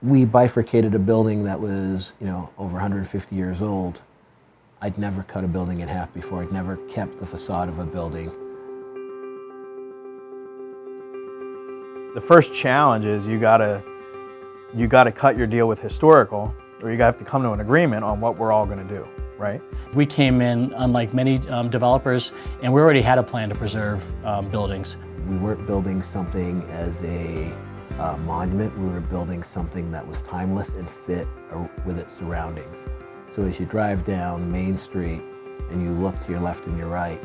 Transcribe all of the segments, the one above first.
We bifurcated a building that was, over 150 years old. I'd never cut a building in half before. I'd never kept the facade of a building. The first challenge is you gotta cut your deal with historical, or you have to come to an agreement on what we're all gonna do, right? We came in, unlike many developers, and we already had a plan to preserve buildings. We weren't building something as a monument. We were building something that was timeless and fit with its surroundings. So as you drive down Main Street and you look to your left and your right,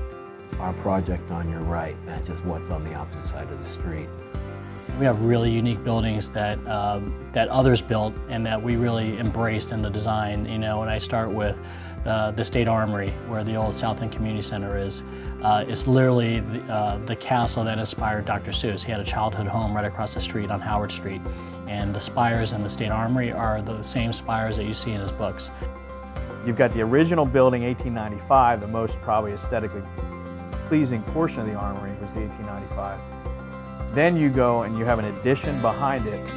our project on your right matches what's on the opposite side of the street. We have really unique buildings that that others built and that we really embraced in the design. And I start with the State Armory, where the old South End Community Center is. It's literally the castle that inspired Dr. Seuss. He had a childhood home right across the street on Howard Street. And the spires in the State Armory are the same spires that you see in his books. You've got the original building, 1895, the most probably aesthetically pleasing portion of the armory was the 1895. Then you go and you have an addition behind it,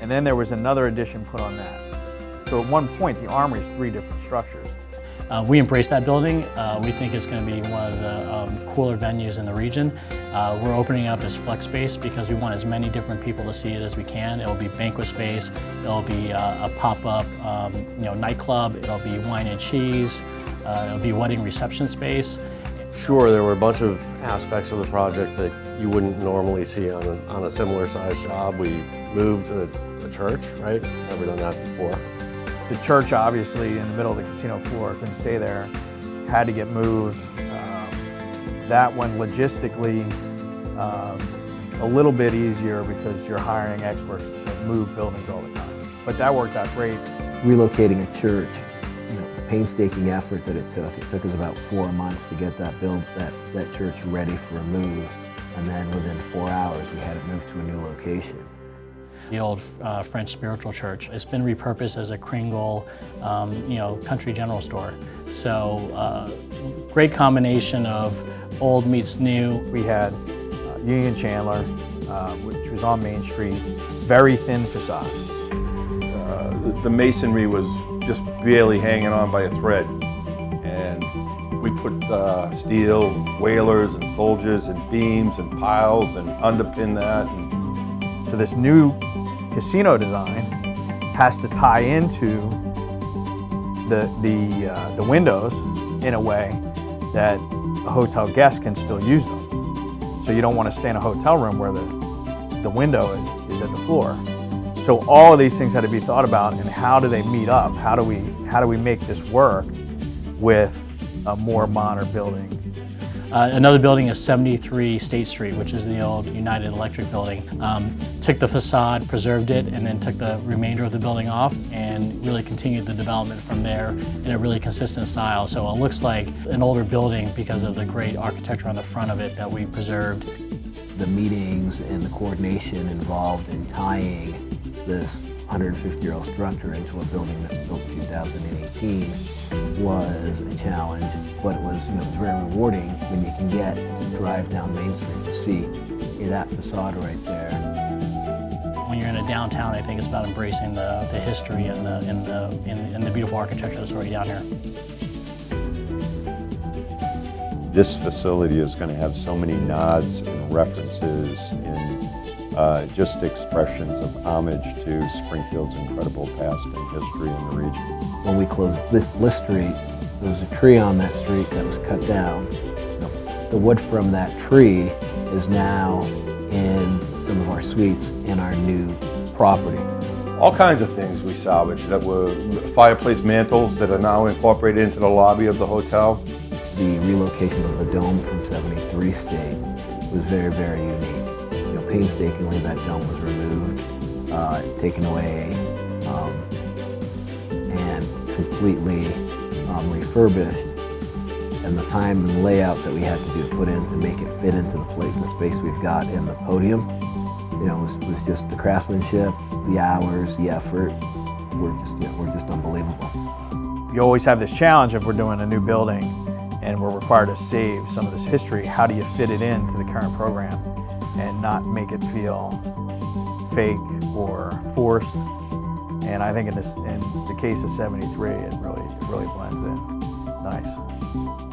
and then there was another addition put on that. So at one point, the armory is 3 different structures. We embrace that building. We think it's going to be one of the cooler venues in the region. We're opening up as flex space because we want as many different people to see it as we can. It'll be banquet space, it'll be a pop-up nightclub, it'll be wine and cheese, it'll be wedding reception space. Sure, there were a bunch of aspects of the project that you wouldn't normally see on a similar sized job. We moved the church, right? Never done that before. The church, obviously, in the middle of the casino floor, couldn't stay there, had to get moved. That one logistically a little bit easier because you're hiring experts that move buildings all the time. But that worked out great. Relocating a church, the painstaking effort that it took us about 4 months to get that church ready for a move. And then within 4 hours, we had it moved to a new location. The old French spiritual church. It's been repurposed as a Kringle, country general store. So great combination of old meets new. We had Union Chandler, which was on Main Street, very thin facade. The masonry was just barely hanging on by a thread. And we put steel, whalers and soldiers and beams and piles and underpin that. So this new casino design has to tie into the windows in a way that a hotel guest can still use them. So you don't want to stay in a hotel room where the window is at the floor. So all of these things had to be thought about, and how do they meet up? How do we make this work with a more modern building? Another building is 73 State Street, which is the old United Electric building. Took the facade, preserved it, and then took the remainder of the building off and really continued the development from there in a really consistent style. So it looks like an older building because of the great architecture on the front of it that we preserved. The meetings and the coordination involved in tying this 150-year-old structure into a building that was built in 2018 was a challenge, but it was very rewarding when you can get to drive down Main Street to see that facade right there. When you're in a downtown, I think it's about embracing the history and the beautiful architecture that's already down here. This facility is going to have so many nods and references and just expressions of homage to Springfield's incredible past and history in the region. When we closed Bliss Street, there was a tree on that street that was cut down. The wood from that tree is now in some of our suites in our new property. All kinds of things we salvaged that were fireplace mantles that are now incorporated into the lobby of the hotel. The relocation of the dome from 73 State was very, very unique. Painstakingly, that dome was removed, taken away, and completely refurbished. And the time and layout that we had to put in to make it fit into the space we've got in the podium, was just the craftsmanship, the hours, the effort. Were just unbelievable. You always have this challenge if we're doing a new building and we're required to save some of this history. How do you fit it into the current program and not make it feel fake or forced. And I think in the case of 73, it really blends in. Nice.